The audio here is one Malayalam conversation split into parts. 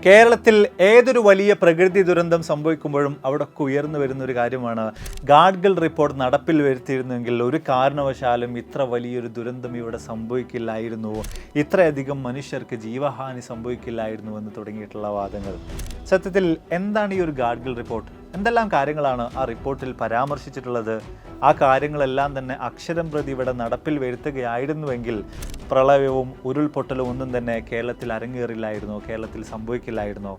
കേരളത്തിൽ ഏതൊരു വലിയ പ്രകൃതി ദുരന്തം സംഭവിക്കുമ്പോഴും അവിടെയൊക്കെ ഉയർന്നു വരുന്ന ഒരു കാര്യമാണ് ഗാഡ്ഗിൽ റിപ്പോർട്ട് നടപ്പിൽ വരുത്തിയിരുന്നെങ്കിൽ ഒരു കാരണവശാലും ഇത്ര വലിയൊരു ദുരന്തം ഇവിടെ സംഭവിക്കില്ലായിരുന്നു, ഇത്രയധികം മനുഷ്യർക്ക് ജീവഹാനി സംഭവിക്കില്ലായിരുന്നു എന്ന് തുടങ്ങിയിട്ടുള്ള വാദങ്ങൾ. സത്യത്തിൽ എന്താണ് ഈ ഒരു ഗാഡ്ഗിൽ റിപ്പോർട്ട്? എന്തെല്ലാം കാര്യങ്ങളാണ് ആ റിപ്പോർട്ടിൽ പരാമർശിച്ചിട്ടുള്ളത്? ആ കാര്യങ്ങളെല്ലാം തന്നെ അക്ഷരം പ്രതി ഇവിടെ നടപ്പിൽ വരുത്തുകയായിരുന്നുവെങ്കിൽ പ്രളയവും ഉരുൾപൊട്ടലും ഒന്നും തന്നെ കേരളത്തിൽ അരങ്ങേറില്ലായിരുന്നോ, കേരളത്തിൽ സംഭവിക്കില്ലായിരുന്നോ?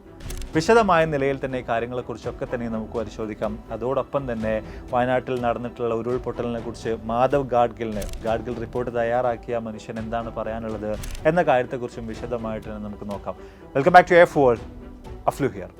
വിശദമായ നിലയിൽ തന്നെ ഈ കാര്യങ്ങളെക്കുറിച്ചൊക്കെ തന്നെ നമുക്ക് പരിശോധിക്കാം. അതോടൊപ്പം തന്നെ വയനാട്ടിൽ നടന്നിട്ടുള്ള ഉരുൾപൊട്ടലിനെ കുറിച്ച് മാധവ് ഗാഡ്ഗിൽ റിപ്പോർട്ട് തയ്യാറാക്കിയ മനുഷ്യൻ എന്താണ് പറയാനുള്ളത് എന്ന കാര്യത്തെക്കുറിച്ചും വിശദമായിട്ട് തന്നെ നമുക്ക് നോക്കാം. Welcome back to F world. അഫ്ലു ഹിയർ.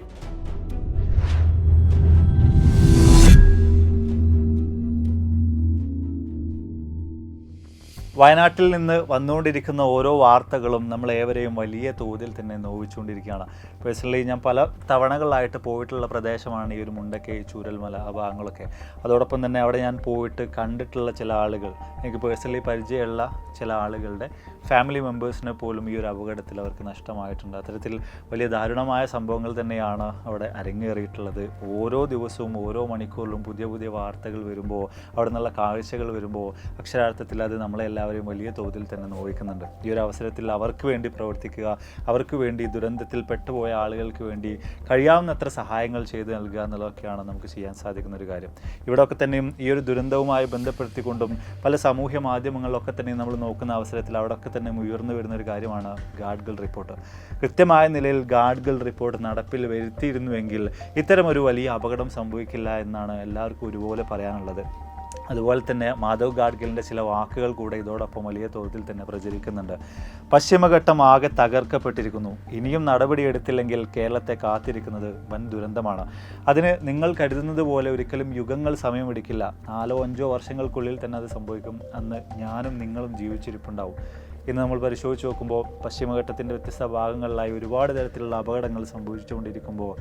വയനാട്ടിൽ നിന്ന് വന്നുകൊണ്ടിരിക്കുന്ന ഓരോ വാർത്തകളും നമ്മളേവരെയും വലിയ തോതിൽ തന്നെ നോവിച്ചുകൊണ്ടിരിക്കുകയാണ്. പേഴ്സണലി ഞാൻ പല തവണകളായിട്ട് പോയിട്ടുള്ള പ്രദേശമാണ് ഈ ഒരു മുണ്ടക്കൈ, ചൂരൽമല ആ ഭാഗങ്ങളൊക്കെ. അതോടൊപ്പം തന്നെ അവിടെ ഞാൻ പോയിട്ട് കണ്ടിട്ടുള്ള ചില ആളുകൾ, എനിക്ക് പേഴ്സണലി പരിചയമുള്ള ചില ആളുകളുടെ ഫാമിലി മെമ്പേഴ്സിനെ പോലും ഈ ഒരു അപകടത്തിൽ അവർക്ക് നഷ്ടമായിട്ടുണ്ട്. അത്തരത്തിൽ വലിയ ദാരുണമായ സംഭവങ്ങൾ തന്നെയാണ് അവിടെ അരങ്ങേറിയിട്ടുള്ളത്. ഓരോ ദിവസവും ഓരോ മണിക്കൂറിലും പുതിയ പുതിയ വാർത്തകൾ വരുമ്പോൾ, അവിടെ നിന്നുള്ള കാഴ്ചകൾ വരുമ്പോൾ അക്ഷരാർത്ഥത്തിൽ അത് നമ്മളെല്ലാവരെയും വലിയ തോതിൽ തന്നെ നോവിക്കുന്നുണ്ട്. ഈ ഒരു അവസരത്തിൽ അവർക്ക് വേണ്ടി പ്രവർത്തിക്കുക, അവർക്ക് വേണ്ടി ദുരന്തത്തിൽ പെട്ടുപോയ ആളുകൾക്ക് വേണ്ടി കഴിയാവുന്നത്ര സഹായങ്ങൾ ചെയ്തു നൽകുക എന്നുള്ളതൊക്കെയാണ് നമുക്ക് ചെയ്യാൻ സാധിക്കുന്ന ഒരു കാര്യം. ഇവിടെയൊക്കെ തന്നെയും ഈ ഒരു ദുരന്തവുമായി ബന്ധപ്പെടുത്തിക്കൊണ്ടും പല സാമൂഹ്യ മാധ്യമങ്ങളിലൊക്കെ തന്നെയും നമ്മൾ നോക്കുന്ന അവസരത്തിൽ അവിടെയൊക്കെ തന്നെ ഉയർന്നു വരുന്ന ഒരു കാര്യമാണ് ഗാഡ്ഗിൽ റിപ്പോർട്ട്. കൃത്യമായ നിലയിൽ ഗാഡ്ഗിൽ റിപ്പോർട്ട് നടപ്പിൽ വരുത്തിയിരുന്നുവെങ്കിൽ ഇത്തരമൊരു വലിയ അപകടം സംഭവിക്കില്ല എന്നാണ് എല്ലാവർക്കും ഒരുപോലെ പറയാനുള്ളത്. അതുപോലെ തന്നെ മാധവ് ഗാഡ്ഗിലിൻ്റെ ചില വാക്കുകൾ കൂടെ ഇതോടൊപ്പം വലിയ തോതിൽ തന്നെ പ്രചരിക്കുന്നുണ്ട്. പശ്ചിമഘട്ടം ആകെ തകർക്കപ്പെട്ടിരിക്കുന്നു, ഇനിയും നടപടിയെടുത്തില്ലെങ്കിൽ കേരളത്തെ കാത്തിരിക്കുന്നത് വൻ ദുരന്തമാണ്. അതിന് നിങ്ങൾ കരുതുന്നത് പോലെ ഒരിക്കലും യുഗങ്ങൾ സമയമെടുക്കില്ല. 4-5 വർഷങ്ങൾക്കുള്ളിൽ തന്നെ അത് സംഭവിക്കും. അന്ന് ഞാനും നിങ്ങളും ജീവിച്ചിരിപ്പുണ്ടാവും. ഇന്ന് നമ്മൾ പരിശോധിച്ച് നോക്കുമ്പോൾ പശ്ചിമഘട്ടത്തിൻ്റെ വ്യത്യസ്ത ഭാഗങ്ങളിലായി ഒരുപാട് തരത്തിലുള്ള അപകടങ്ങൾ സംഭവിച്ചുകൊണ്ടിരിക്കുമ്പോൾ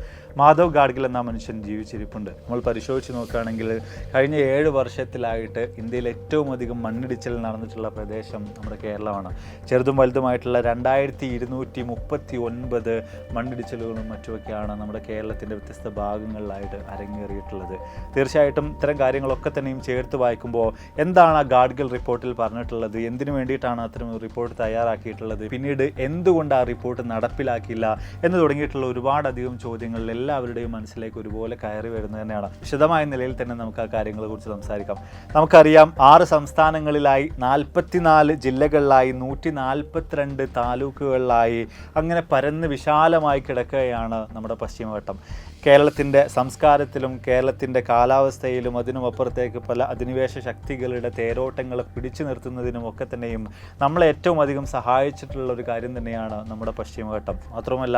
മാധവ് ഗാഡ്ഗിൽ എന്ന മനുഷ്യൻ ജീവിച്ചിരിപ്പുണ്ട്. നമ്മൾ പരിശോധിച്ച് നോക്കുകയാണെങ്കിൽ കഴിഞ്ഞ 7 വർഷത്തിലായിട്ട് ഇന്ത്യയിൽ ഏറ്റവും അധികം മണ്ണിടിച്ചിൽ നടന്നിട്ടുള്ള പ്രദേശം നമ്മുടെ കേരളമാണ്. ചെറുതും വലുതുമായിട്ടുള്ള 2239 മണ്ണിടിച്ചിലുകളും മറ്റുമൊക്കെയാണ് നമ്മുടെ കേരളത്തിൻ്റെ വ്യത്യസ്ത ഭാഗങ്ങളിലായിട്ട് അരങ്ങേറിയിട്ടുള്ളത്. തീർച്ചയായിട്ടും ഇത്തരം കാര്യങ്ങളൊക്കെ തന്നെയും ചേർത്ത് വായിക്കുമ്പോൾ എന്താണ് ആ ഗാഡ്ഗിൽ റിപ്പോർട്ടിൽ പറഞ്ഞിട്ടുള്ളത്, എന്തിനു വേണ്ടിയിട്ടാണ് അത്തരം റിപ്പോർട്ട് തയ്യാറാക്കിയിട്ടുള്ളത്, പിന്നീട് എന്തുകൊണ്ട് ആ റിപ്പോർട്ട് നടപ്പിലാക്കിയില്ല എന്ന് തുടങ്ങിയിട്ടുള്ള ഒരുപാടധികം ചോദ്യങ്ങൾ എല്ലാവരുടെയും മനസ്സിലേക്ക് ഒരുപോലെ കയറി വരുന്നത് തന്നെയാണ്. വിശദമായ നിലയിൽ തന്നെ നമുക്ക് ആ കാര്യങ്ങളെക്കുറിച്ച് സംസാരിക്കാം. നമുക്കറിയാം 6 സംസ്ഥാനങ്ങളിലായി 44 ജില്ലകളിലായി 142 താലൂക്കുകളിലായി അങ്ങനെ പരന്ന് വിശാലമായി കിടക്കുകയാണ് നമ്മുടെ പശ്ചിമഘട്ടം. കേരളത്തിൻ്റെ സംസ്കാരത്തിലും കേരളത്തിൻ്റെ കാലാവസ്ഥയിലും അതിനുമപ്പുറത്തേക്ക് പല അധിനിവേശ ശക്തികളുടെ തേരോട്ടങ്ങളെ പിടിച്ചു നിർത്തുന്നതിനുമൊക്കെ തന്നെയും നമ്മളെ ഏറ്റവും അധികം സഹായിച്ചിട്ടുള്ള ഒരു കാര്യം തന്നെയാണ് നമ്മുടെ പശ്ചിമഘട്ടം. മാത്രമല്ല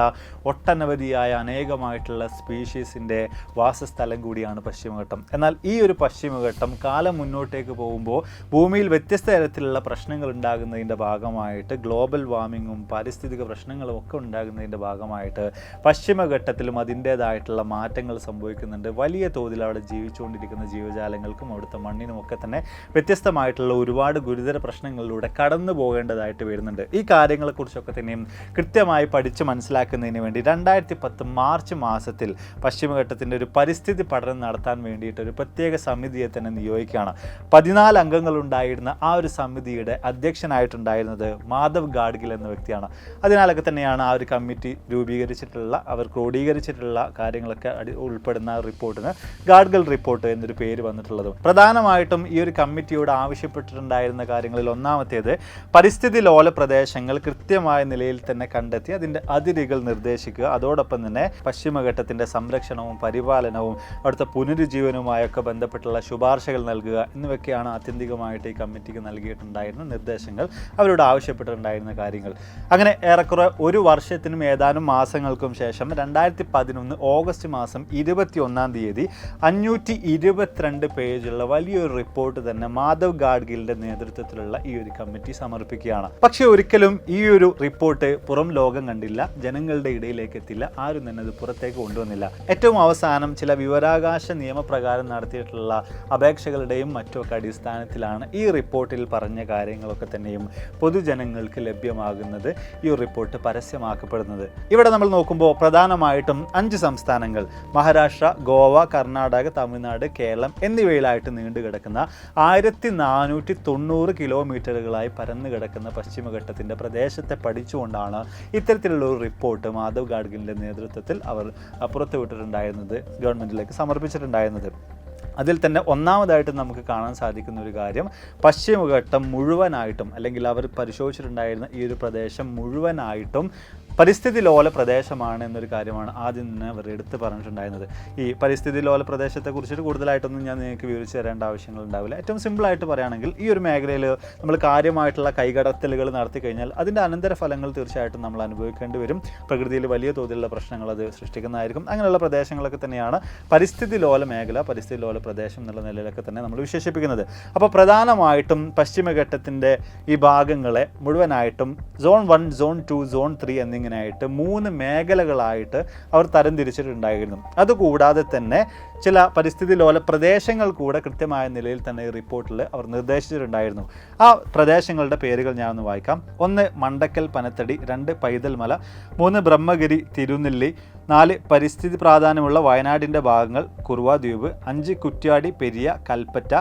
ഒട്ടനവധിയായ അനേകമായിട്ടുള്ള സ്പീഷീസിൻ്റെ വാസസ്ഥലം കൂടിയാണ് പശ്ചിമഘട്ടം. എന്നാൽ ഈ ഒരു പശ്ചിമഘട്ടം കാലം മുന്നോട്ടേക്ക് പോകുമ്പോൾ ഭൂമിയിൽ വ്യത്യസ്ത തരത്തിലുള്ള പ്രശ്നങ്ങൾ ഉണ്ടാകുന്നതിൻ്റെ ഭാഗമായിട്ട്, ഗ്ലോബൽ വാർമിങ്ങും പാരിസ്ഥിതിക പ്രശ്നങ്ങളും ഒക്കെ ഉണ്ടാകുന്നതിൻ്റെ ഭാഗമായിട്ട് പശ്ചിമഘട്ടത്തിലും അതിൻ്റേതായിട്ടുള്ള മാറ്റങ്ങൾ സംഭവിക്കുന്നുണ്ട്. വലിയ തോതിൽ അവിടെ ജീവിച്ചുകൊണ്ടിരിക്കുന്ന ജീവജാലങ്ങൾക്കും അവിടുത്തെ മണ്ണിനും ഒക്കെ തന്നെ വ്യത്യസ്തമായിട്ടുള്ള ഒരുപാട് ഗുരുതര പ്രശ്നങ്ങളിലൂടെ കടന്നു പോകേണ്ടതായിട്ട് വരുന്നുണ്ട്. ഈ കാര്യങ്ങളെക്കുറിച്ചൊക്കെ തന്നെയും കൃത്യമായി പഠിച്ച് മനസ്സിലാക്കുന്നതിന് വേണ്ടി 2010 മാർച്ച് മാസത്തിൽ പശ്ചിമഘട്ടത്തിൻ്റെ ഒരു പരിസ്ഥിതി പഠനം നടത്താൻ വേണ്ടിയിട്ട് ഒരു പ്രത്യേക സമിതിയെ തന്നെ നിയോഗിക്കുകയാണ്. 14 അംഗങ്ങളുണ്ടായിരുന്ന ആ ഒരു സമിതിയുടെ അധ്യക്ഷനായിട്ടുണ്ടായിരുന്നത് മാധവ് ഗാഡ്ഗിൽ എന്ന വ്യക്തിയാണ്. അതിനാലൊക്കെ തന്നെയാണ് ആ ഒരു കമ്മിറ്റി രൂപീകരിച്ചിട്ടുള്ള, അവർ ക്രോഡീകരിച്ചിട്ടുള്ള കാര്യങ്ങളൊക്കെ ഉൾപ്പെടുന്ന റിപ്പോർട്ടിന് ഗാഡ്ഗിൽ റിപ്പോർട്ട് എന്നൊരു പേര് വന്നിട്ടുള്ളത്. പ്രധാനമായിട്ടും ഈ ഒരു കമ്മിറ്റിയോട് ആവശ്യപ്പെട്ടിട്ടുണ്ടായിരുന്ന കാര്യങ്ങളിൽ ഒന്നാമത്തേത് പരിസ്ഥിതി ലോല പ്രദേശങ്ങൾ കൃത്യമായ നിലയിൽ തന്നെ കണ്ടെത്തി അതിൻ്റെ അതിരുകൾ നിർദ്ദേശിക്കുക, അതോടൊപ്പം തന്നെ പശ്ചിമഘട്ടത്തിൻ്റെ സംരക്ഷണവും പരിപാലനവും അവിടുത്തെ പുനരുജ്ജീവനവുമായൊക്കെ ബന്ധപ്പെട്ടുള്ള ശുപാർശകൾ നൽകുക എന്നിവയൊക്കെയാണ് ആത്യന്തികമായിട്ട് ഈ കമ്മിറ്റിക്ക് നൽകിയിട്ടുണ്ടായിരുന്ന നിർദ്ദേശങ്ങൾ, അവരോട് ആവശ്യപ്പെട്ടിട്ടുണ്ടായിരുന്ന കാര്യങ്ങൾ. അങ്ങനെ ഏറെക്കുറെ ഒരു വർഷത്തിനും ഏതാനും മാസങ്ങൾക്കും ശേഷം 2011 ഓഗസ്റ്റ് മാസം 21-ാം തീയതി 522 പേജുള്ള വലിയൊരു റിപ്പോർട്ട് തന്നെ മാധവ് ഗാഡ്ഗിലിൻ്റെ നേതൃത്വത്തിലുള്ള ഈ ഒരു കമ്മിറ്റി സമർപ്പിക്കുകയാണ്. വരികയാണ്. പക്ഷേ ഒരിക്കലും ഈ ഒരു റിപ്പോർട്ട് പുറം ലോകം കണ്ടില്ല, ജനങ്ങളുടെ ഇടയിലേക്ക് എത്തില്ല, ആരും തന്നെ അത് പുറത്തേക്ക് കൊണ്ടുവന്നില്ല. ഏറ്റവും അവസാനം ചില വിവരാവകാശ നിയമപ്രകാരം നടത്തിയിട്ടുള്ള അപേക്ഷകളുടെയും മറ്റുമൊക്കെ അടിസ്ഥാനത്തിലാണ് ഈ റിപ്പോർട്ടിൽ പറഞ്ഞ കാര്യങ്ങളൊക്കെ തന്നെയും പൊതുജനങ്ങൾക്ക് ലഭ്യമാകുന്നത്, ഈ ഒരു റിപ്പോർട്ട് പരസ്യമാക്കപ്പെടുന്നത്. ഇവിടെ നമ്മൾ നോക്കുമ്പോൾ പ്രധാനമായിട്ടും 5 സംസ്ഥാനങ്ങൾ, മഹാരാഷ്ട്ര, ഗോവ, കർണാടക, തമിഴ്നാട്, കേരളം എന്നിവയിലായിട്ട് നീണ്ടുകിടക്കുന്ന 1490 കിലോമീറ്ററുകളായി പരന്നു കിടക്കുന്ന പശ്ചിമഘട്ടത്തിൻ്റെ പ്രദേശത്തെ പഠിച്ചുകൊണ്ടാണ് ഇത്തരത്തിലുള്ള ഒരു റിപ്പോർട്ട് മാധവ് ഗാഡ്ഗിലിൻ്റെ നേതൃത്വത്തിൽ അവർ പുറത്തുവിട്ടിട്ടുണ്ടായിരുന്നത്, ഗവൺമെൻറ്റിലേക്ക് സമർപ്പിച്ചിട്ടുണ്ടായിരുന്നത്. അതിൽ തന്നെ ഒന്നാമതായിട്ട് നമുക്ക് കാണാൻ സാധിക്കുന്ന ഒരു കാര്യം, പശ്ചിമഘട്ടം മുഴുവനായിട്ടും അല്ലെങ്കിൽ അവർ പരിശോധിച്ചിട്ടുണ്ടായിരുന്ന ഈ ഒരു പ്രദേശം മുഴുവനായിട്ടും പരിസ്ഥിതി ലോല പ്രദേശമാണ് എന്നൊരു കാര്യമാണ് ആദ്യം തന്നെ അവർ എടുത്ത് പറഞ്ഞിട്ടുണ്ടായിരുന്നത്. ഈ പരിസ്ഥിതി ലോല പ്രദേശത്തെക്കുറിച്ചിട്ട് കൂടുതലായിട്ടൊന്നും ഞാൻ നിങ്ങൾക്ക് വിവരിച്ച് തരേണ്ട ആവശ്യങ്ങളുണ്ടാവില്ല. ഏറ്റവും സിമ്പിളായിട്ട് പറയുകയാണെങ്കിൽ ഈ ഒരു മേഖലയിൽ നമ്മൾ കാര്യമായിട്ടുള്ള കൈകടത്തലുകൾ നടത്തി കഴിഞ്ഞാൽ അതിൻ്റെ അനന്തരഫലങ്ങൾ തീർച്ചയായിട്ടും നമ്മൾ അനുഭവിക്കേണ്ടി വരും. പ്രകൃതിയിൽ വലിയ തോതിലുള്ള പ്രശ്നങ്ങൾ അത് സൃഷ്ടിക്കുന്നതായിരിക്കും. അങ്ങനെയുള്ള പ്രദേശങ്ങളൊക്കെ തന്നെയാണ് പരിസ്ഥിതി ലോല മേഖല, പരിസ്ഥിതി ലോല പ്രദേശം എന്നുള്ള നിലയിലൊക്കെ തന്നെ നമ്മൾ വിശേഷിപ്പിക്കുന്നത്. അപ്പോൾ പ്രധാനമായിട്ടും പശ്ചിമഘട്ടത്തിൻ്റെ ഈ ഭാഗങ്ങളെ മുഴുവനായിട്ടും സോൺ 1, സോൺ 2, സോൺ 3 എന്നിങ്ങനെയായിട്ട് 3 മേഖലകളായിട്ട് അവർ തരംതിരിച്ചിട്ടുണ്ടായിരുന്നു. അതുകൂടാതെ തന്നെ ചില പരിസ്ഥിതി ലോല പ്രദേശങ്ങൾ കൂടെ കൃത്യമായ നിലയിൽ തന്നെ ഈ റിപ്പോർട്ടിൽ അവർ നിർദ്ദേശിച്ചിട്ടുണ്ടായിരുന്നു. ആ പ്രദേശങ്ങളുടെ പേരുകൾ ഞാനൊന്ന് വായിക്കാം. 1 മണ്ടക്കൽ പനത്തടി, 2 പൈതൽ മല, 3 ബ്രഹ്മഗിരി തിരുനെല്ലി, 4 പരിസ്ഥിതി പ്രാധാന്യമുള്ള വയനാടിൻ്റെ ഭാഗങ്ങൾ കുറുവ ദ്വീപ്, 5 കുറ്റ്യാടി പെരിയ കൽപ്പറ്റ,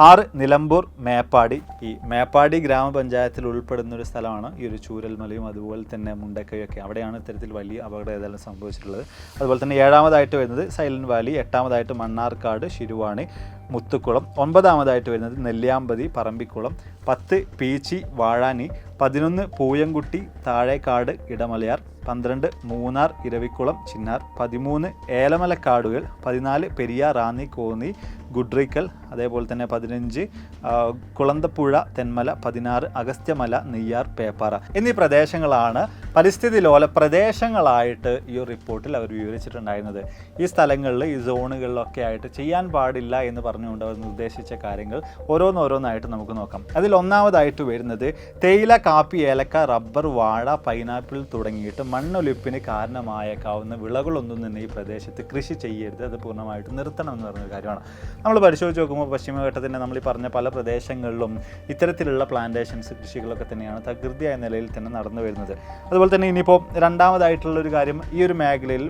6 നിലമ്പൂർ മേപ്പാടി. ഈ മേപ്പാടി ഗ്രാമപഞ്ചായത്തിൽ ഉൾപ്പെടുന്ന ഒരു സ്ഥലമാണ് ഈ ഒരു ചൂരൽമലയും അതുപോലെ തന്നെ മുണ്ടക്കയൊക്കെ. അവിടെയാണ് ഇത്തരത്തിൽ വലിയ അപകടം ഏതായാലും സംഭവിച്ചിട്ടുള്ളത്. അതുപോലെ തന്നെ 7ാമതായിട്ട് വരുന്നത് സൈലന്റ് വാലി, 8ാമതായിട്ട് മണ്ണാർക്കാട്, ശിരുവാണി, മുത്തുക്കുളം, 9ാമതായിട്ട് വരുന്നത് നെല്ലിയാമ്പതി, പറമ്പിക്കുളം, 10 പീച്ചി, വാഴാനി, 11 പൂയംകുട്ടി, താഴേക്കാട്, ഇടമലയാർ, 12 മൂന്നാർ, ഇരവിക്കുളം, ചിന്നാർ, 13 ഏലമലക്കാടുകൾ, 14 പെരിയാർ, റാന്നി, കോന്നി, ഗുഡ്രിക്കൽ, അതേപോലെ തന്നെ 15 കുളന്തപ്പുഴ, തെന്മല, 16 അഗസ്ത്യമല, നെയ്യാർ, പേപ്പാറ എന്നീ പ്രദേശങ്ങളാണ് പരിസ്ഥിതി ലോല പ്രദേശങ്ങളായിട്ട് ഈ റിപ്പോർട്ടിൽ അവർ വിവരിച്ചിട്ടുണ്ടായിരുന്നത്. ഈ സ്ഥലങ്ങളിൽ, ഈ സോണുകളിലൊക്കെ ആയിട്ട് ചെയ്യാൻ പാടില്ല എന്ന് പറഞ്ഞുകൊണ്ട് അവർ നിർദ്ദേശിച്ച കാര്യങ്ങൾ ഓരോന്നായിട്ട് നമുക്ക് നോക്കാം. അതിൽ ഒന്നാമതായിട്ട് വരുന്നത് തേയില, കാപ്പി, ഏലക്ക, റബ്ബർ, വാഴ, പൈനാപ്പിൾ തുടങ്ങിയിട്ട് മണ്ണൊലിപ്പിന് കാരണമായേക്കാവുന്ന വിളകളൊന്നും തന്നെ ഈ പ്രദേശത്ത് കൃഷി ചെയ്യരുത്, അത് പൂർണ്ണമായിട്ട് നിർത്തണം എന്ന് പറഞ്ഞൊരു കാര്യമാണ്. നമ്മൾ പരിശോധിച്ച് നോക്കുമ്പോൾ പശ്ചിമഘട്ടത്തിൻ്റെ നമ്മൾ ഈ പറഞ്ഞ പല പ്രദേശങ്ങളിലും ഇത്തരത്തിലുള്ള പ്ലാന്റേഷൻസ്, കൃഷികളൊക്കെ തന്നെയാണ് തകൃതിയായ നിലയിൽ തന്നെ നടന്നു വരുന്നത്. അതുപോലെ തന്നെ ഇനിയിപ്പോൾ രണ്ടാമതായിട്ടുള്ളൊരു കാര്യം, ഈ ഒരു മേഖലയിൽ,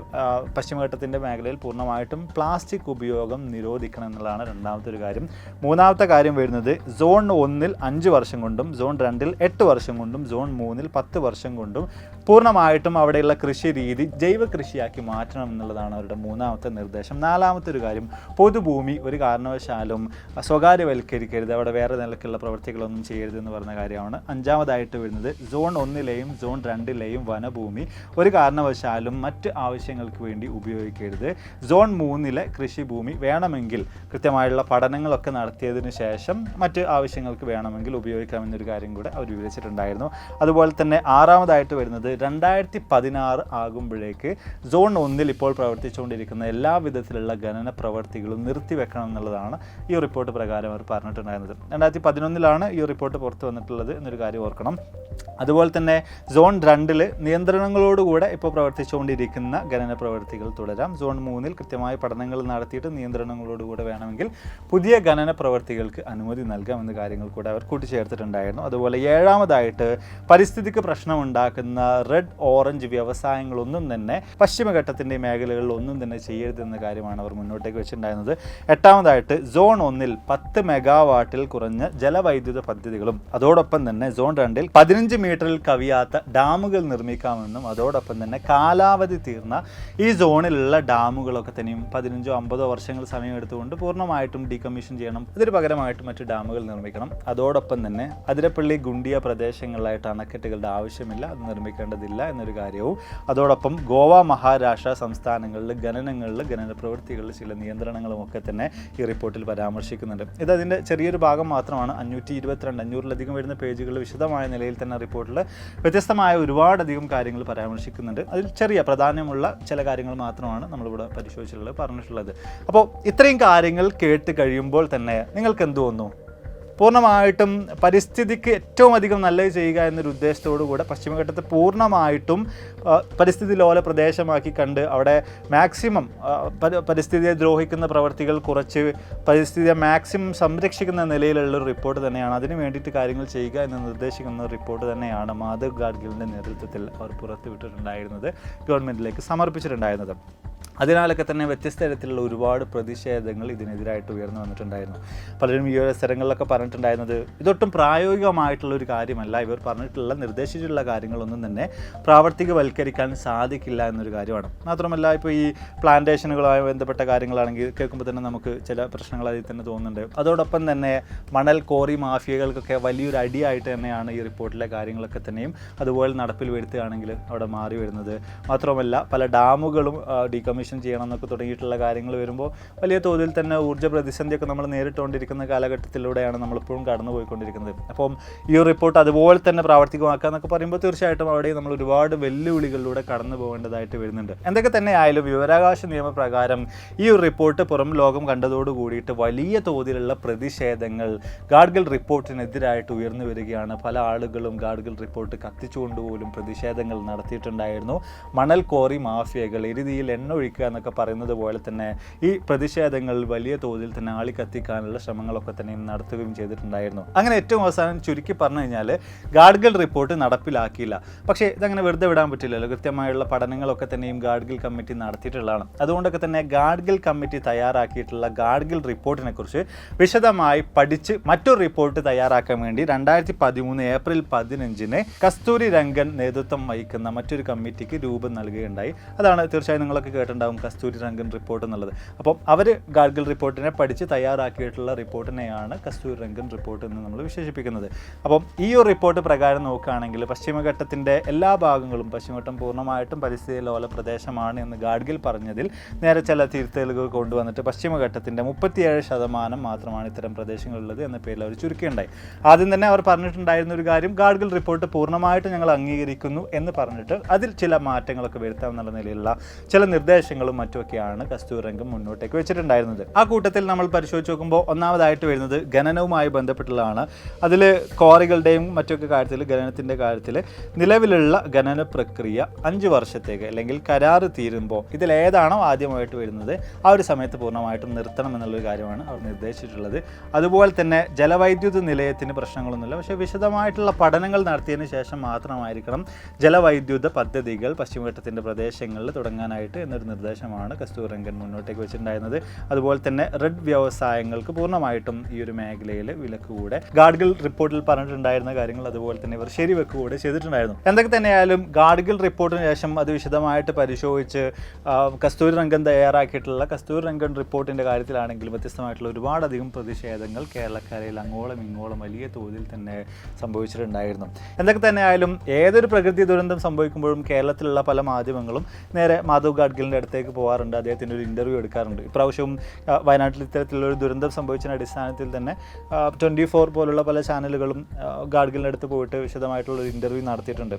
പശ്ചിമഘട്ടത്തിൻ്റെ മേഖലയിൽ പൂർണ്ണമായിട്ടും പ്ലാസ്റ്റിക് ഉപയോഗം നിരോധിക്കണം എന്നുള്ളതാണ് രണ്ടാമത്തെ ഒരു കാര്യം. മൂന്നാമത്തെ കാര്യം വരുന്നത് സോൺ 1-ൽ 5 വർഷം കൊണ്ടും, സോൺ 2-ൽ 8 വർഷം കൊണ്ടും, സോൺ 3-ൽ 10 വർഷം കൊണ്ടും പൂർണ്ണമായിട്ടും അവിടെയുള്ള കൃഷി രീതി ജൈവ കൃഷിയാക്കി മാറ്റണം എന്നുള്ളതാണ് അവരുടെ മൂന്നാമത്തെ നിർദ്ദേശം. നാലാമത്തെ ഒരു കാര്യം, പൊതുഭൂമി ഒരു കാരണവശാലും സ്വകാര്യവൽക്കരിക്കരുത്, അവിടെ വേറെ നിലക്കുള്ള പ്രവൃത്തികളൊന്നും ചെയ്യരുത് എന്ന് പറഞ്ഞ കാര്യമാണ്. 5ാമതായിട്ട് വരുന്നത് സോൺ 1-ലെയും സോൺ 2-ലെയും വനഭൂമി ഒരു കാരണവശാലും മറ്റ് ആവശ്യങ്ങൾക്ക് വേണ്ടി ഉപയോഗിക്കരുത്. സോൺ 3-ലെ കൃഷിഭൂമി വേണമെങ്കിൽ കൃത്യമായുള്ള പഠനങ്ങളൊക്കെ നടത്തിയതിനു ശേഷം മറ്റ് ആവശ്യങ്ങൾക്ക് വേണമെങ്കിൽ ഉപയോഗിക്കാമെന്നൊരു കാര്യം കൂടെ അവർ വിവരിച്ചിട്ടുണ്ടായിരുന്നു. അതുപോലെ തന്നെ 6ാമതായിട്ട് വരുന്നത് 2016 ആകുമ്പോഴേക്ക് സോൺ 1-ൽ ഇപ്പോൾ പ്രവർത്തിച്ചുകൊണ്ടിരിക്കുന്ന എല്ലാ വിധത്തിലുള്ള ഖനന പ്രവർത്തികളും നിർത്തിവെക്കണം എന്നുള്ളതാണ് ഈ റിപ്പോർട്ട് പ്രകാരം അവർ പറഞ്ഞിട്ടുണ്ടായിരുന്നത്. 2011-ലാണ് ഈ റിപ്പോർട്ട് പുറത്തു വന്നിട്ടുള്ളത് എന്നൊരു കാര്യം ഓർക്കണം. അതുപോലെ തന്നെ സോൺ 2-ൽ നിയന്ത്രണങ്ങളോടുകൂടെ ഇപ്പോൾ പ്രവർത്തിച്ചുകൊണ്ടിരിക്കുന്ന ഖനന പ്രവർത്തികൾ തുടരാം. സോൺ 3-ൽ കൃത്യമായ പഠനങ്ങൾ നടത്തിയിട്ട് നിയന്ത്രണങ്ങളോടുകൂടെ വേണമെങ്കിൽ പുതിയ ഖനന പ്രവർത്തികൾക്ക് അനുമതി നൽകാമെന്ന കാര്യങ്ങൾ കൂടെ അവർ കൂട്ടിച്ചേർത്തിട്ടുണ്ടായിരുന്നു. അതുപോലെ 7ാമതായിട്ട് പരിസ്ഥിതിക്ക് പ്രശ്നമുണ്ടാക്കുന്ന റെഡ് ഓറഞ്ച് വ്യവസായങ്ങളൊന്നും തന്നെ പശ്ചിമഘട്ടത്തിൻ്റെ മേഖലകളിൽ ഒന്നും തന്നെ ചെയ്യരുതെന്ന കാര്യമാണ് അവർ മുന്നോട്ടേക്ക് വെച്ചിട്ടുണ്ടായിരുന്നത്. 8ാമതായിട്ട് സോൺ 1-ൽ 10 മെഗാവാട്ടിൽ കുറഞ്ഞ ജലവൈദ്യുത പദ്ധതികളും അതോടൊപ്പം തന്നെ സോൺ 2-ൽ 15 മീറ്ററിൽ കവിയാത്ത ഡാമുകൾ നിർമ്മിക്കാമെന്നും അതോടൊപ്പം തന്നെ കാലാവധി തീർന്ന ഈ സോണിലുള്ള ഡാമുകളൊക്കെ തന്നെയും 15-50 വർഷങ്ങൾ സമയമെടുത്തുകൊണ്ട് പൂർണ്ണമായിട്ടും ഡീകമ്മീഷൻ ചെയ്യണം, അതിന് പകരമായിട്ട് മറ്റ് ഡാമുകൾ നിർമ്മിക്കണം. അതോടൊപ്പം തന്നെ അതിരപ്പള്ളി, ഗുണ്ടിയ പ്രദേശങ്ങളിലായിട്ട് അണക്കെട്ടുകളുടെ ആവശ്യമില്ല, അത് നിർമ്മിക്കേണ്ടതില്ല എന്നൊരു കാര്യവും, അതോടൊപ്പം ഗോവ, മഹാരാഷ്ട്ര സംസ്ഥാനങ്ങളിൽ ഖനന പ്രവൃത്തികളിൽ ചില നിയന്ത്രണങ്ങളും ഒക്കെ തന്നെ ഈ റിപ്പോർട്ടിൽ പരാമർശിക്കുന്നുണ്ട്. ഇത് അതിൻ്റെ ചെറിയൊരു ഭാഗം മാത്രമാണ്. 522-500-ലധികം വരുന്ന പേജുകൾ വിശദമായ നിലയിൽ തന്നെ റിപ്പോർട്ടിൽ വ്യത്യസ്തമായ ഒരുപാടധികം കാര്യങ്ങൾ പരാമർശിക്കുന്നുണ്ട്. അതിൽ ചെറിയ പ്രാധാന്യമുള്ള ചില കാര്യങ്ങൾ മാത്രമാണ് നമ്മളിവിടെ പരിശോധിച്ചിട്ടുള്ളത്, പറഞ്ഞിട്ടുള്ളത്. അപ്പോൾ ഇത്രയും കാര്യങ്ങൾ കേട്ട് കഴിയുമ്പോൾ തന്നെ നിങ്ങൾക്ക് എന്ത് തോന്നുന്നു? പൂർണ്ണമായിട്ടും പരിസ്ഥിതിക്ക് ഏറ്റവും അധികം നല്ലത് ചെയ്യുക എന്നൊരു ഉദ്ദേശത്തോടു കൂടെ പശ്ചിമഘട്ടത്തെ പൂർണ്ണമായിട്ടും പരിസ്ഥിതി ലോല പ്രദേശമാക്കി കണ്ട് അവിടെ മാക്സിമം പരിസ്ഥിതിയെ ദ്രോഹിക്കുന്ന പ്രവർത്തികൾ കുറച്ച് പരിസ്ഥിതിയെ മാക്സിമം സംരക്ഷിക്കുന്ന നിലയിലുള്ള ഒരു റിപ്പോർട്ട് തന്നെയാണ്. അതിന് വേണ്ടിയിട്ട് കാര്യങ്ങൾ ചെയ്യുക എന്ന് നിർദ്ദേശിക്കുന്ന റിപ്പോർട്ട് തന്നെയാണ് മാധവ് ഗാഡ്ഗിലിൻ്റെ നേതൃത്വത്തിൽ അവർ പുറത്തുവിട്ടിട്ടുണ്ടായിരുന്നത്, ഗവൺമെൻറ്റിലേക്ക് സമർപ്പിച്ചിട്ടുണ്ടായിരുന്നത്. അതിനാലൊക്കെ തന്നെ വ്യത്യസ്ത തരത്തിലുള്ള ഒരുപാട് പ്രതിഷേധങ്ങൾ ഇതിനെതിരായിട്ട് ഉയർന്നു വന്നിട്ടുണ്ടായിരുന്നു. പലരും ഈ സ്ഥലങ്ങളിലൊക്കെ പറഞ്ഞിട്ടുണ്ടായിരുന്നത് ഇതൊട്ടും പ്രായോഗികമായിട്ടുള്ള ഒരു കാര്യമല്ല, ഇവർ പറഞ്ഞിട്ടുള്ള നിർദ്ദേശിച്ചിട്ടുള്ള കാര്യങ്ങളൊന്നും തന്നെ പ്രാവർത്തികവൽക്കരിക്കാൻ സാധിക്കില്ല എന്നൊരു കാര്യമാണ്. മാത്രമല്ല ഇപ്പോൾ ഈ പ്ലാന്റേഷനുകളുമായി ബന്ധപ്പെട്ട കാര്യങ്ങളാണെങ്കിൽ കേൾക്കുമ്പോൾ തന്നെ നമുക്ക് ചില പ്രശ്നങ്ങൾ അതിൽ തന്നെ തോന്നുന്നുണ്ട്. അതോടൊപ്പം തന്നെ മണൽ കോറി മാഫിയകൾക്കൊക്കെ വലിയൊരു അടിയായിട്ട് തന്നെയാണ് ഈ റിപ്പോർട്ടിലെ കാര്യങ്ങളൊക്കെ തന്നെയും അതുപോലെ നടപ്പിൽ വരുത്തുകയാണെങ്കിൽ അവിടെ മാറി വരുന്നത്. മാത്രമല്ല പല ഡാമുകളും ഡീകമ്മീഷൻ ചെയ്യണം എന്നൊക്കെ തുടങ്ങിയിട്ടുള്ള കാര്യങ്ങൾ വരുമ്പോൾ വലിയ തോതിൽ തന്നെ ഊർജ്ജ പ്രതിസന്ധിയൊക്കെ നമ്മൾ നേരിട്ടുകൊണ്ടിരിക്കുന്ന കാലഘട്ടത്തിലൂടെയാണ് നമ്മളിപ്പോഴും കടന്നു പോയിക്കൊണ്ടിരിക്കുന്നത്. അപ്പം ഈ ഒരു റിപ്പോർട്ട് അതുപോലെ തന്നെ പ്രാവർത്തികമാക്കുക എന്നൊക്കെ പറയുമ്പോൾ തീർച്ചയായിട്ടും അവിടെ നമ്മൾ ഒരുപാട് വെല്ലുവിളികളിലൂടെ കടന്നു പോകേണ്ടതായിട്ട് വരുന്നുണ്ട്. എന്തൊക്കെ തന്നെ ആയാലും വിവരാവകാശ നിയമപ്രകാരം ഈ ഒരു റിപ്പോർട്ട് പുറം ലോകം കണ്ടതോട് കൂടിയിട്ട് വലിയ തോതിലുള്ള പ്രതിഷേധങ്ങൾ ഗാഡ്ഗിൽ റിപ്പോർട്ടിനെതിരായിട്ട് ഉയർന്നു വരികയാണ്. പല ആളുകളും ഗാഡ്ഗിൽ റിപ്പോർട്ട് കത്തിച്ചുകൊണ്ടുപോലും പ്രതിഷേധങ്ങൾ നടത്തിയിട്ടുണ്ടായിരുന്നു. മണൽ കോറി മാഫിയകൾ എരുതിയിൽ എണ്ണ ഒഴിക്കുക എന്നൊക്കെ പറയുന്നത് പോലെ തന്നെ ഈ പ്രതിഷേധങ്ങൾ വലിയ തോതിൽ തന്നെ ആളിക്കത്തിക്കാനുള്ള ശ്രമങ്ങളൊക്കെ തന്നെയും നടത്തുകയും ചെയ്തിട്ടുണ്ടായിരുന്നു. അങ്ങനെ ഏറ്റവും അവസാനം ചുരുക്കി പറഞ്ഞു കഴിഞ്ഞാൽ ഗാഡ്ഗിൽ റിപ്പോർട്ട് നടപ്പിലാക്കിയില്ല. പക്ഷേ ഇതങ്ങനെ വെറുതെ വിടാൻ പറ്റില്ലല്ലോ. കൃത്യമായുള്ള പഠനങ്ങളൊക്കെ തന്നെയും ഗാഡ്ഗിൽ കമ്മിറ്റി നടത്തിയിട്ടുള്ളതാണ്. അതുകൊണ്ടൊക്കെ തന്നെ ഗാഡ്ഗിൽ കമ്മിറ്റി തയ്യാറാക്കിയിട്ടുള്ള ഗാഡ്ഗിൽ റിപ്പോർട്ടിനെ കുറിച്ച് വിശദമായി പഠിച്ച് മറ്റൊരു റിപ്പോർട്ട് തയ്യാറാക്കാൻ വേണ്ടി 2013 ഏപ്രിൽ 15 കസ്തൂരി രംഗൻ നേതൃത്വം വഹിക്കുന്ന മറ്റൊരു കമ്മിറ്റിക്ക് രൂപം നൽകുകയുണ്ടായി. അതാണ് തീർച്ചയായും നിങ്ങളൊക്കെ കേട്ടിട്ടുണ്ടാവും കസ്തൂരി രംഗൻ റിപ്പോർട്ട് എന്നുള്ളത്. അപ്പം അവർ ഗാഡ്ഗിൽ റിപ്പോർട്ടിനെ പഠിച്ച് തയ്യാറാക്കിയിട്ടുള്ള റിപ്പോർട്ടിനെയാണ് കസ്തൂരി രംഗൻ റിപ്പോർട്ട് എന്ന് നമ്മൾ വിശേഷിപ്പിക്കുന്നത്. അപ്പം ഈ ഒരു റിപ്പോർട്ട് പ്രകാരം നോക്കുകയാണെങ്കിൽ പശ്ചിമഘട്ടത്തിൻ്റെ എല്ലാ ഭാഗങ്ങളും പശ്ചിമഘട്ടം പൂർണ്ണമായിട്ടും പരിസ്ഥിതി ലോല പ്രദേശമാണ് എന്ന് ഗാഡ്ഗിൽ പറഞ്ഞതിൽ നേരെ ചില തിരുത്തലുകൾ കൊണ്ടുവന്നിട്ട് പശ്ചിമഘട്ടത്തിൻ്റെ 37% മാത്രമാണ് ഇത്തരം പ്രദേശങ്ങളുള്ളത് എന്ന പേരിൽ അവർ ചുരുക്കിയുണ്ടായി. ആദ്യം തന്നെ അവർ പറഞ്ഞിട്ടുണ്ടായിരുന്ന ഒരു കാര്യം ഗാഡ്ഗിൽ റിപ്പോർട്ട് പൂർണ്ണമായിട്ട് ഞങ്ങൾ അംഗീകരിക്കുന്നു എന്ന് പറഞ്ഞിട്ട് അതിൽ ചില മാറ്റങ്ങളൊക്കെ വരുത്താമെന്നുള്ള നിലയിലുള്ള ചില നിർദ്ദേശങ്ങളും മറ്റുമൊക്കെയാണ് കസ്തൂരി രംഗൻ മുന്നോട്ടേക്ക് വെച്ചിട്ടുണ്ടായിരുന്നത്. ആ കൂട്ടത്തിൽ നമ്മൾ പരിശോധിച്ച് നോക്കുമ്പോൾ ഒന്നാമതായിട്ട് വരുന്നത് ഖനനവുമായി ബന്ധപ്പെട്ടുള്ളതാണ്. അതിൽ ക്വാറികളുടെയും മറ്റൊക്കെ കാര്യത്തിൽ ഖനനത്തിൻ്റെ കാര്യത്തിൽ നിലവിലുള്ള ഖനന പ്രക്രിയ 5 വർഷത്തേക്ക് അല്ലെങ്കിൽ കരാറ് തീരുമ്പോൾ ഇതിലേതാണോ ആദ്യമായിട്ട് വരുന്നത് ആ ഒരു സമയത്ത് പൂർണ്ണമായിട്ടും നിർത്തണം എന്നുള്ളൊരു കാര്യമാണ് അവർ നിർദ്ദേശിച്ചിട്ടുള്ളത്. അതുപോലെ തന്നെ ജലവൈദ്യുത നിലയത്തിന് പ്രശ്നങ്ങളൊന്നുമില്ല, പക്ഷേ വിശദമായിട്ടുള്ള പഠനങ്ങൾ നടത്തിയതിന് ശേഷം മാത്രമായിരിക്കണം ജലവൈദ്യുത പദ്ധതികൾ പശ്ചിമഘട്ടത്തിൻ്റെ പ്രദേശങ്ങളിൽ തുടങ്ങാനായിട്ട് എന്നൊരു നിർദ്ദേശമാണ് കസ്തൂരി രംഗൻ മുന്നോട്ടേക്ക് വെച്ചിട്ടുണ്ടായിരുന്നത്. അതുപോലെ തന്നെ റെഡ് വ്യവസായങ്ങൾക്ക് പൂർണ്ണമായിട്ടും ഈ ഒരു മേഖലയിൽ വിലക്ക് കൂടെ ഗാഡ്ഗിൽ റിപ്പോർട്ടിൽ പറഞ്ഞിട്ടുണ്ടായിരുന്ന കാര്യങ്ങൾ അതുപോലെ തന്നെ ഇവർ ശരിവെക്ക് കൂടെ ചെയ്തിട്ടുണ്ടായിരുന്നു. എന്തൊക്കെ തന്നെയായാലും ഗാഡ്ഗിൽ റിപ്പോർട്ടിന് ശേഷം അത് വിശദമായിട്ട് പരിശോധിച്ച് കസ്തൂരി രംഗൻ തയ്യാറാക്കിയിട്ടുള്ള കസ്തൂരി രംഗൻ റിപ്പോർട്ടിൻ്റെ കാര്യത്തിലാണെങ്കിലും വ്യത്യസ്തമായിട്ടുള്ള ഒരുപാടധികം പ്രതിഷേധങ്ങൾ കേരളക്കരയിൽ അങ്ങോളം ഇങ്ങോളം വലിയ തോതിൽ തന്നെ സംഭവിച്ചിട്ടുണ്ടായിരുന്നു. എന്തൊക്കെ തന്നെയായാലും ഏതൊരു പ്രകൃതി ദുരന്തം സംഭവിക്കുമ്പോഴും കേരളത്തിലുള്ള പല മാധ്യമങ്ങളും നേരെ മാധവ് ഗാഡ്ഗിലിൻ്റെ അടുത്തേക്ക് പോകാറുണ്ട്, അദ്ദേഹത്തിൻ്റെ ഒരു ഇൻ്റർവ്യൂ എടുക്കാറുണ്ട്. ഇപ്രാവശ്യവും വയനാട്ടിൽ ഇത്തരത്തിലുള്ളൊരു ദുരന്തം സംഭവിച്ചതിൻ്റെ അടിസ്ഥാനത്തിൽ തന്നെ 24 പോലുള്ള പല ചാനലുകളും ഗാഡ്ഗിലിൻ്റെ അടുത്ത് പോയിട്ട് വിശദമായിട്ടുള്ളൊരു ഇൻ്റർവ്യൂ നടത്തിയിട്ടുണ്ട്.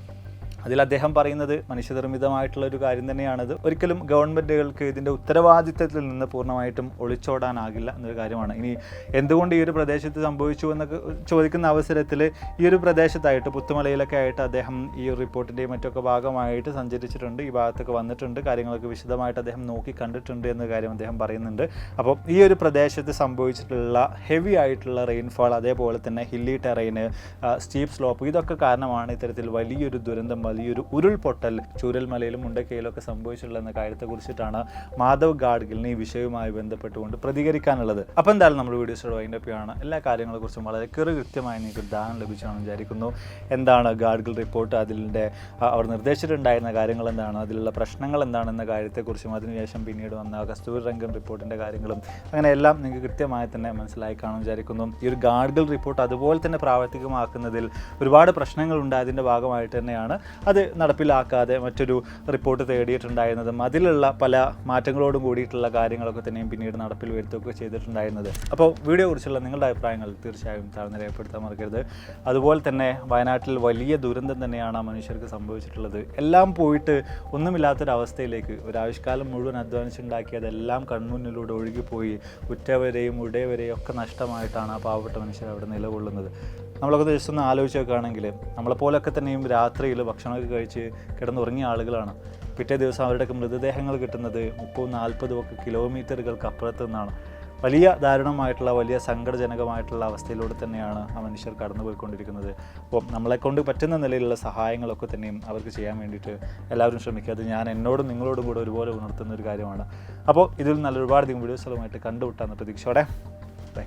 അതിൽ അദ്ദേഹം പറയുന്നത് മനുഷ്യനിർമ്മിതമായിട്ടുള്ളൊരു കാര്യം തന്നെയാണത്. ഒരിക്കലും ഗവൺമെൻറ്റുകൾക്ക് ഇതിൻ്റെ ഉത്തരവാദിത്തത്തിൽ നിന്ന് പൂർണ്ണമായിട്ടും ഒളിച്ചോടാനാകില്ല എന്നൊരു കാര്യമാണ്. ഇനി എന്തുകൊണ്ട് ഈ ഒരു പ്രദേശത്ത് സംഭവിച്ചു എന്നൊക്കെ ചോദിക്കുന്ന അവസരത്തിൽ ഈ ഒരു പ്രദേശത്തായിട്ട് പുത്തുമലയിലൊക്കെ ആയിട്ട് അദ്ദേഹം ഈ ഒരു റിപ്പോർട്ടിൻ്റെയും മറ്റൊക്കെ ഭാഗമായിട്ട് സഞ്ചരിച്ചിട്ടുണ്ട്, ഈ ഭാഗത്തൊക്കെ വന്നിട്ടുണ്ട്, കാര്യങ്ങളൊക്കെ വിശദമായിട്ട് അദ്ദേഹം നോക്കി കണ്ടിട്ടുണ്ട് എന്ന കാര്യം അദ്ദേഹം പറയുന്നുണ്ട്. അപ്പോൾ ഈ ഒരു പ്രദേശത്ത് സംഭവിച്ചിട്ടുള്ള ഹെവി ആയിട്ടുള്ള റെയിൻഫാൾ, അതേപോലെ തന്നെ ഹില്ലി ടെറൈന്, സ്റ്റീപ്പ് സ്ലോപ്പ്, ഇതൊക്കെ കാരണമാണ് ഇത്തരത്തിൽ വലിയൊരു ദുരന്തം, വലിയൊരു ഉരുൾപൊട്ടൽ ചൂരൽമലയിലും മുണ്ടക്കയിലൊക്കെ സംഭവിച്ചിട്ടുള്ള എന്ന കാര്യത്തെക്കുറിച്ചിട്ടാണ് മാധവ് ഗാഡ്ഗിലിന് ഈ വിഷയവുമായി ബന്ധപ്പെട്ടുകൊണ്ട് പ്രതികരിക്കാനുള്ളത്. അപ്പോൾ എന്തായാലും നമ്മുടെ വീഡിയോസോട് വൈൻഡപ്പിയാണ്. എല്ലാ കാര്യങ്ങളെക്കുറിച്ചും വളരെ കൃത്യമായി നിങ്ങൾക്ക് ധാരണ ലഭിച്ചാണെന്ന് വിചാരിക്കുന്നു. എന്താണ് ഗാഡ്ഗിൽ റിപ്പോർട്ട്, അതിൻ്റെ അവർ നിർദ്ദേശിച്ചിട്ടുണ്ടായിരുന്ന കാര്യങ്ങൾ എന്താണ്, അതിലുള്ള പ്രശ്നങ്ങൾ എന്താണെന്ന കാര്യത്തെക്കുറിച്ചും അതിനുശേഷം പിന്നീട് വന്ന കസ്തൂരി രംഗൻ റിപ്പോർട്ടിൻ്റെ കാര്യങ്ങളും അങ്ങനെ എല്ലാം നിങ്ങൾക്ക് കൃത്യമായി തന്നെ മനസ്സിലായി കാണുമെന്ന് വിചാരിക്കുന്നു. ഈ ഒരു ഗാഡ്ഗിൽ റിപ്പോർട്ട് അതുപോലെ തന്നെ പ്രാവർത്തികമാക്കുന്നതിൽ ഒരുപാട് പ്രശ്നങ്ങളുണ്ട്. അതിൻ്റെ ഭാഗമായിട്ട് തന്നെയാണ് അത് നടപ്പിലാക്കാതെ മറ്റൊരു റിപ്പോർട്ട് തേടിയിട്ടുണ്ടായിരുന്നതും അതിലുള്ള പല മാറ്റങ്ങളോടും കൂടിയിട്ടുള്ള കാര്യങ്ങളൊക്കെ തന്നെയും പിന്നീട് നടപ്പിൽ വരുത്തുകയൊക്കെ ചെയ്തിട്ടുണ്ടായിരുന്നത്. അപ്പോൾ വീഡിയോ കുറിച്ചുള്ള നിങ്ങളുടെ അഭിപ്രായങ്ങൾ തീർച്ചയായും താഴ്ന്ന് രേഖപ്പെടുത്താൻ മറക്കരുത്. അതുപോലെ തന്നെ വയനാട്ടിൽ വലിയ ദുരന്തം തന്നെയാണ് ആ മനുഷ്യർക്ക് സംഭവിച്ചിട്ടുള്ളത്. എല്ലാം പോയിട്ട് ഒന്നുമില്ലാത്തൊരവസ്ഥയിലേക്ക് ഒരാവശ്യകാലം മുഴുവൻ അധ്വാനിച്ചുണ്ടാക്കിയതെല്ലാം കൺമുന്നിലൂടെ ഒഴുകിപ്പോയി ഉറ്റവരെയും ഉടയവരെയും ഒക്കെ നഷ്ടമായിട്ടാണ് ആ പാവപ്പെട്ട മനുഷ്യർ അവിടെ നിലകൊള്ളുന്നത്. നമ്മളൊക്കെ ജസ്റ്റ് ഒന്ന് ആലോചിച്ച് നോക്കുകയാണെങ്കിൽ നമ്മളെപ്പോലൊക്കെ തന്നെയും രാത്രിയിൽ ഭക്ഷണമൊക്കെ കഴിച്ച് കിടന്നുറങ്ങിയ ആളുകളാണ്. പിറ്റേ ദിവസം അവരുടെയൊക്കെ മൃതദേഹങ്ങൾ കിട്ടുന്നത് 30-40 ഒക്കെ കിലോമീറ്ററുകൾക്ക് അപ്പുറത്തു നിന്നാണ്. വലിയ ദാരുണമായിട്ടുള്ള വലിയ സങ്കടജനകമായിട്ടുള്ള അവസ്ഥയിലൂടെ തന്നെയാണ് ആ മനുഷ്യർ കടന്നുപോയിക്കൊണ്ടിരിക്കുന്നത്. അപ്പോൾ നമ്മളെക്കൊണ്ട് പറ്റുന്ന നിലയിലുള്ള സഹായങ്ങളൊക്കെ തന്നെയും അവർക്ക് ചെയ്യാൻ വേണ്ടിയിട്ട് എല്ലാവരും ശ്രമിക്കുക. അത് ഞാൻ എന്നോടും നിങ്ങളോടും കൂടെ ഒരുപോലെ ഉണർത്തുന്ന ഒരു കാര്യമാണ്. അപ്പോൾ ഇതിൽ നല്ല ഒരുപാട് വീഡിയോസുകളുമായിട്ട് കണ്ടുമുട്ടാമെന്ന പ്രതീക്ഷയോടെ ബൈ.